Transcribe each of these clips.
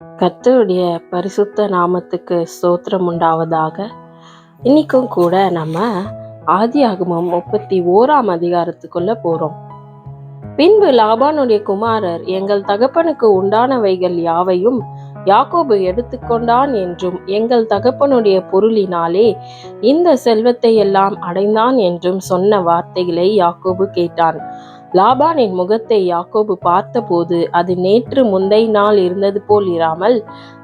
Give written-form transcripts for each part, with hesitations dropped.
கர்த்தருடைய பரிசுத்த நாமத்துக்கு ஸ்தோத்திரம் உண்டாவதாக. இன்னைக்கும் கூட நம்ம ஆதியாகமம் 31ஆம் அதிகாரத்துக்குள்ள போறோம். பின்பு லாபானுடைய குமாரர், எங்கள் தகப்பனுக்கு உண்டானவைகள் யாவையும் யாக்கோபு எடுத்துக்கொண்டான் என்றும், எங்கள் தகப்பனுடைய பொருளினாலே இந்த செல்வத்தை எல்லாம் அடைந்தான் என்றும் சொன்ன வார்த்தைகளை யாக்கோபு கேட்டான். லாபானின் முகத்தை யாக்கோபு பார்த்தபோது அது நேற்று முந்தை நாள் இருந்தது போல் இராமல்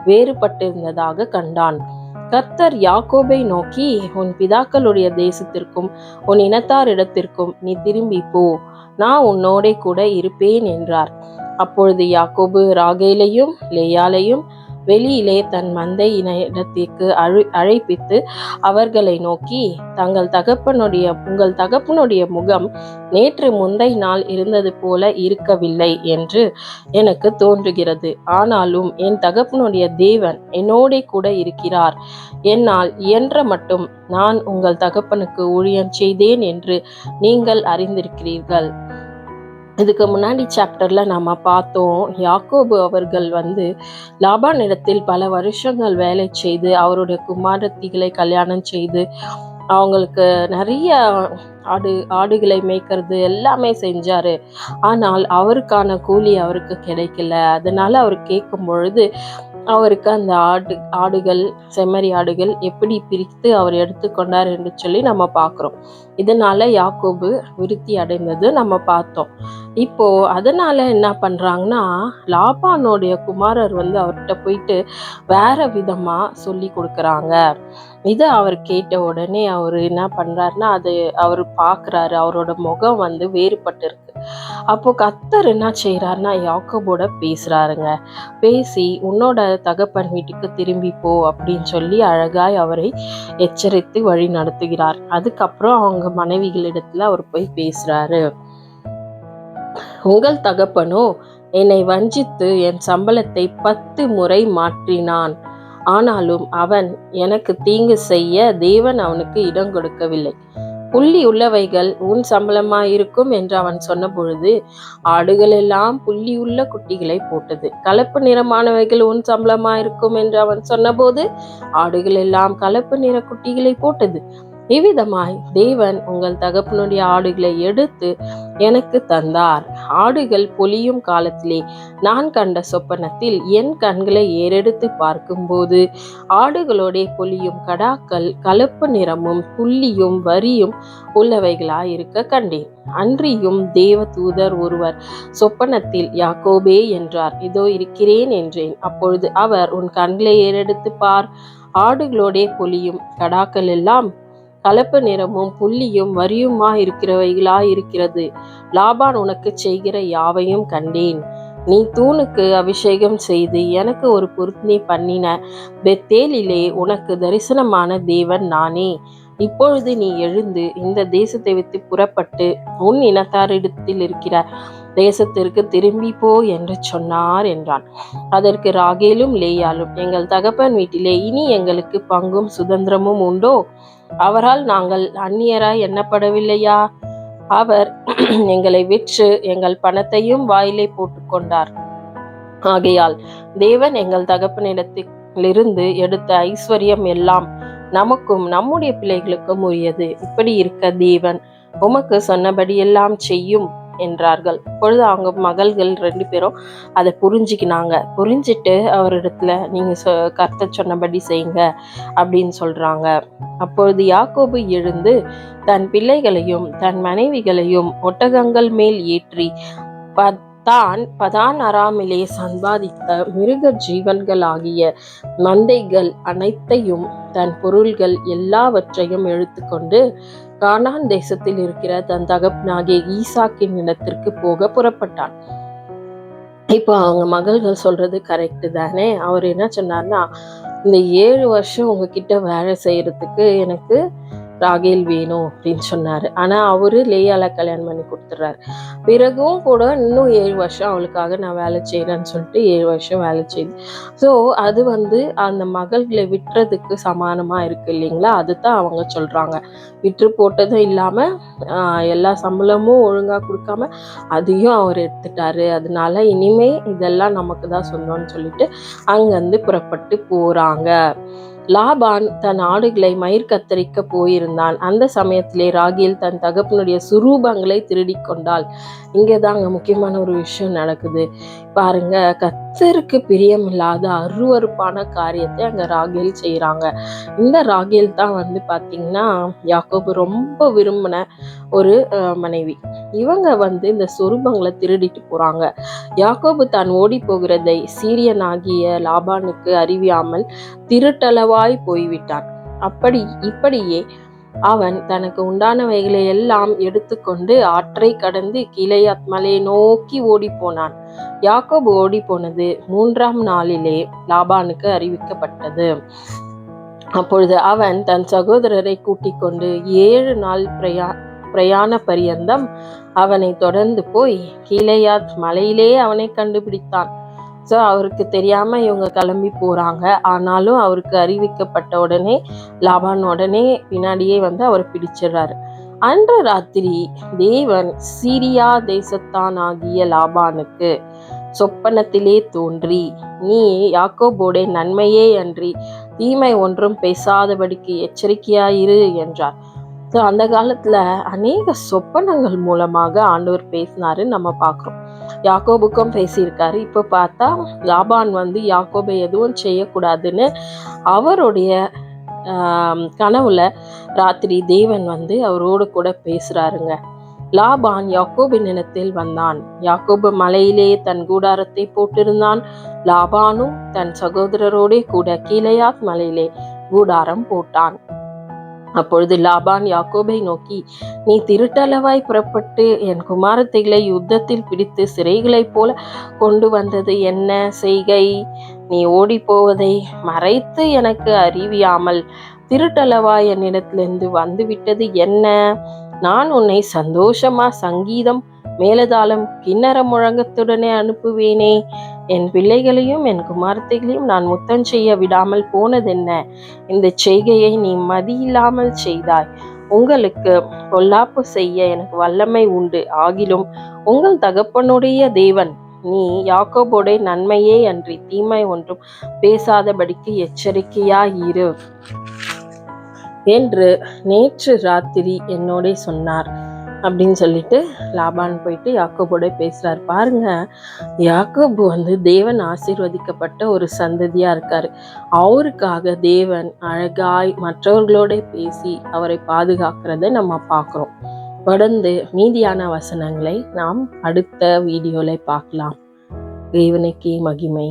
வேறுபட்டிருந்ததாக கண்டான். கர்த்தர் யாக்கோபை நோக்கி, உன் பிதாக்களுடைய தேசத்திற்கும் உன் இனத்தாரிடத்திற்கும் நீ திரும்பி போ, நான் உன்னோடே கூட இருப்பேன் என்றார். அப்பொழுது யாக்கோபு ராகேலையும் லேயாளையும் வெளியிலே தன் மந்தை இடத்திற்கு அழைப்பித்து அவர்களை நோக்கி, உங்கள் தகப்பனுடைய முகம் நேற்று முந்தை நாள் இருந்தது போல இருக்கவில்லை என்று எனக்கு தோன்றுகிறது. ஆனாலும் என் தகப்பனுடைய தேவன் என்னோடே கூட இருக்கிறார். என்னால் இயன்ற மட்டும் நான் உங்கள் தகப்பனுக்கு ஊழியம் செய்தேன் என்று நீங்கள் அறிந்திருக்கிறீர்கள். இதுக்கு முன்னாடி சாப்டர்ல நம்ம பார்த்தோம், யாக்கோபு அவர்கள் லாபான் இடத்தில் பல வருஷங்கள் வேலை செய்து அவருடைய குமாரத்திகளை கல்யாணம் செய்து அவங்களுக்கு நிறைய ஆடுகளை மேய்க்கிறது எல்லாமே செஞ்சாரு. ஆனால் அவருக்கான கூலி அவருக்கு கிடைக்கல. அதனால அவர் கேட்கும் பொழுது அவருக்கு அந்த ஆடுகள் செம்மறி ஆடுகள் எப்படி பிரித்து அவர் எடுத்துக்கொண்டார் என்று சொல்லி நம்ம பார்க்குறோம். இதனால யாக்கோபு விருத்தி அடைந்தது நம்ம பார்த்தோம். இப்போ அதனால என்ன பண்றாங்கன்னா, லாபானுடைய குமாரர் அவர்கிட்ட போயிட்டு வேற விதமா சொல்லி கொடுக்குறாங்க. இதை அவர் கேட்ட உடனே அவர் என்ன பண்றாருன்னா, அது அவர் பார்க்குறாரு, அவரோட முகம் வேறுபட்டு இருக்கு. அப்போ கர்த்தர் என்ன செய்யறாருன்னா, யாக்கோபோட பேசுறாருங்க. பேசி, உன்னோட தகப்பன் வீட்டுக்கு திரும்பி போ அப்படின்னு சொல்லி அழகாய் அவரை எச்சரித்து வழி நடத்துகிறார். அதுக்கப்புறம் அவங்க மனைவிகளிடத்துல அவர் போய் பேசுறாரு. உங்கள் தகப்பனோ என்னை வஞ்சித்து என் சம்பளத்தை 10 முறை மாற்றினான். ஆனாலும் அவன் எனக்கு தீங்கு செய்ய தேவன் அவனுக்கு இடம் கொடுக்கவில்லை. புள்ளி உள்ளவைகள் உன் சம்பளமாயிருக்கும் என்று அவன் சொன்ன பொழுது ஆடுகள் எல்லாம் புள்ளி உள்ள குட்டிகளை போட்டது. கலப்பு நிறமானவைகள் உன் சம்பளமாயிருக்கும் என்று அவன் சொன்னபோது ஆடுகள் எல்லாம் கலப்பு நிற குட்டிகளை போட்டது. இவ்விதமாய் தேவன் உங்கள் தகப்பனுடைய ஆடுகளை எடுத்து எனக்கு தந்தார். ஆடுகள் பொலியும் காலத்திலே நான் கண்ட சொப்பனத்தில் என் கண்களை ஏறெடுத்து பார்க்கும்போது ஆடுகளோட பொலியும் கடாக்கள் கலப்பு நிறமும் புள்ளியும் வரியும் உள்ளவைகளாய் இருக்க கண்டேன். அன்றியும் தேவ தூதர் ஒருவர் சொப்பனத்தில், யாக்கோபே என்றார். இதோ இருக்கிறேன் என்றேன். அப்பொழுது அவர், உன் கண்களை ஏறெடுத்து பார், ஆடுகளோட பொலியும் கடாக்கள் எல்லாம் கலப்பு நிறமும் புள்ளியும் வரியுமா இருக்கிறது. லாபான் உனக்கு செய்கிற யாவையும் கண்டேன். நீ தூணுக்கு அபிஷேகம் செய்து எனக்கு ஒரு பொருத்தனை பண்ணின பெத்தேலிலே உனக்கு தரிசனமான தேவன் நானே. இப்பொழுது நீ எழுந்து இந்த தேசத்தை விட்டு புறப்பட்டு உன் இனத்தாரிடத்தில் இருக்கிற தேசத்திற்கு திரும்பி போ என்று சொன்னார் என்றான். அதற்கு ராகேலும் லேயாலும், எங்கள் தகப்பன் வீட்டிலே இனி எங்களுக்கு பங்கும் சுதந்திரமும் உண்டோ? அவரால் நாங்கள் அந்நியராய் எண்ணப்படவில்லையா? அவர் எங்களை விற்று எங்கள் பணத்தையும் வாயிலே போட்டுக்கொண்டார். ஆகையால் தேவன் எங்கள் தகப்பனிடத்திலிருந்து எடுத்த ஐஸ்வர்யம் எல்லாம் நமக்கும் நம்முடைய பிள்ளைகளுக்கும் உரியது. இப்படி இருக்க தேவன் உமக்கு சொன்னபடி எல்லாம் செய்யும் என்றார்கள். இப்பொழுது அவங்க மகள்கள் 2 பேரும் அதை புரிஞ்சிட்டு அவரிடத்துல, நீங்க கர்த்தர் சொன்னபடி செய்யுங்க அப்படின்னு சொல்றாங்க. அப்பொழுது யாக்கோபு எழுந்து தன் பிள்ளைகளையும் தன் மனைவிகளையும் ஒட்டகங்கள் மேல் ஏற்றி தான் பதான் அராமிலே சம்பாதித்த மிருக ஜீவன்கள் ஆகிய மந்தைகள் அனைத்தையும் தன் பொருள்கள் எல்லாவற்றையும் எடுத்துக்கொண்டு கானான் தேசத்தில் இருக்கிற தன் தகப்பனாகிய ஈசாக்கின் இடத்திற்கு போக புறப்பட்டான். இப்போ அவங்க மகள்கள் சொல்றது கரெக்டு தானே. அவர் என்ன சொன்னார்னா, இந்த 7 வருஷம் உங்ககிட்ட வேலை செய்யறதுக்கு எனக்கு ராகேல் வேணும் அப்படின்னு சொன்னாரு. ஆனா அவரு லேயால கல்யாணம் பண்ணி கொடுத்துட்றாரு. பிறகும் கூட இன்னும் 7 வருஷம் அவளுக்காக நான் வேலை செய்யறேன்னு சொல்லிட்டு 7 வருஷம் வேலை செய்யுது. ஸோ அது அந்த மகள்களை விட்டுறதுக்கு சமானமா இருக்கு இல்லைங்களா? அதுதான் அவங்க சொல்றாங்க. விற்று போட்டதும் இல்லாம எல்லா சம்பளமும் ஒழுங்கா கொடுக்காம அதையும் அவர் எடுத்துட்டாரு. அதனால இனிமே இதெல்லாம் நமக்கு தான் சொந்தம்னு சொல்லிட்டு அங்கிருந்து புறப்பட்டு போறாங்க. லாபான் தன் ஆடுகளை மயிர் கத்தரிக்க போயிருந்தான். அந்த சமயத்திலே ராகேல் தன் தகப்பனுடைய சுரூபங்களை திருடி கொண்டாள். இங்கேதாங்க முக்கியமான ஒரு விஷயம் நடக்குது பாருங்க. கர்த்தருக்கு பிரியமில்லாத அருவருப்பான காரியத்தை அங்க ராகேல் செய்யறாங்க. இந்த ராகேல் தான் பாத்தீங்கன்னா யாக்கோபு ரொம்ப விரும்பின ஒரு மனைவி. இவங்க இந்த சொரூபங்களை திருடிட்டு போறாங்க. யாக்கோபு தான் ஓடி போகிறதை சீரியனாகிய லாபானுக்கு அறிவியாமல் திருட்டளவாய் போய்விட்டான். இப்படியே அவன் தனக்கு உண்டானவைகளை எல்லாம் எடுத்துக்கொண்டு ஆற்றை கடந்து கீலேயாத் மலையை நோக்கி ஓடி போனான். யாக்கோபு ஓடி போனது 3ஆம் நாளிலே லாபானுக்கு அறிவிக்கப்பட்டது. அப்பொழுது அவன் தன் சகோதரரை கூட்டிக் கொண்டு 7 நாள் பிரயாண பரியந்தம் அவனை தொடர்ந்து போய் கீலேயாத் மலையிலே அவனை கண்டுபிடித்தான். ஸோ அவருக்கு தெரியாம இவங்க கிளம்பி போறாங்க. ஆனாலும் அவருக்கு அறிவிக்கப்பட்ட உடனே லாபான் உடனே பின்னாடியே அவர் பிடிச்சிடுறாரு. அன்று ராத்திரி தேவன் சீரியா தேசத்தான் ஆகிய லாபானுக்கு சொப்பனத்திலே தோன்றி, நீ யாக்கோபோட நன்மையே அன்றி தீமை ஒன்றும் பேசாதபடிக்கு எச்சரிக்கையாயிரு என்றார். ஸோ அந்த காலத்துல அநேக சொப்பனங்கள் மூலமாக ஆண்டவர் பேசினாரு நம்ம பார்க்கிறோம். யாக்கோபுக்கும் பேசியிருக்காரு. இப்ப பார்த்தா லாபான் யாக்கோபை எதுவும் செய்யக்கூடாதுன்னு அவருடைய கனவுல ராத்திரி தேவன் அவரோடு கூட பேசுறாருங்க. லாபான் யாக்கோபின் நிலத்தில் வந்தான். யாக்கோபு மலையிலே தன் கூடாரத்தை போட்டிருந்தான். லாபானும் தன் சகோதரரோடே கூட கீலேயாத் மலையிலே கூடாரம் போட்டான். அப்பொழுது லாபான் யாக்கோபை நோக்கி, நீ திருட்டளவாய் புறப்பட்டு என் குமாரத்திகளை யுத்தத்தில் பிடித்து சிறைகளைப் போல கொண்டு வந்தது என்ன செய்கை? நீ ஓடி போவதை மறைத்து எனக்கு அறிவியாமல் திருட்டளவாய் என்னிடத்திலிருந்து வந்துவிட்டது என்ன? நான் உன்னை சந்தோஷமா சங்கீதம் மேலதாளம் கிண்ணற முழங்கத்துடனே அனுப்புவேனே. என் பிள்ளைகளையும் என் குமாரத்தைகளையும் நான் முத்தம் செய்ய விடாமல் போனதென்ன? இந்த செய்கையை நீ மதியில்லாமல் செய்தாய். உங்களுக்கு பொல்லாப்பு செய்ய எனக்கு வல்லமை உண்டு. ஆகிலும் உங்கள் தகப்பனுடைய தேவன் நீ யாக்கோபோட நன்மையே அன்றி தீமை ஒன்றும் பேசாதபடிக்கு எச்சரிக்கையாயிரு என்று நேற்று ராத்திரி என்னோட சொன்னார் அப்படின்னு சொல்லிட்டு லாபான் போயிட்டு யாக்கோபோட பேசுறாரு. பாருங்க, யாக்கோபு தேவன் ஆசீர்வதிக்கப்பட்ட ஒரு சந்ததியா இருக்காரு. அவருக்காக தேவன் அழகாய் மற்றவர்களோட பேசி அவரை பாதுகாக்கிறத நம்ம பார்க்கிறோம். தொடர்ந்து மீதியான வசனங்களை நாம் அடுத்த வீடியோல பார்க்கலாம். தேவனுக்கே மகிமை.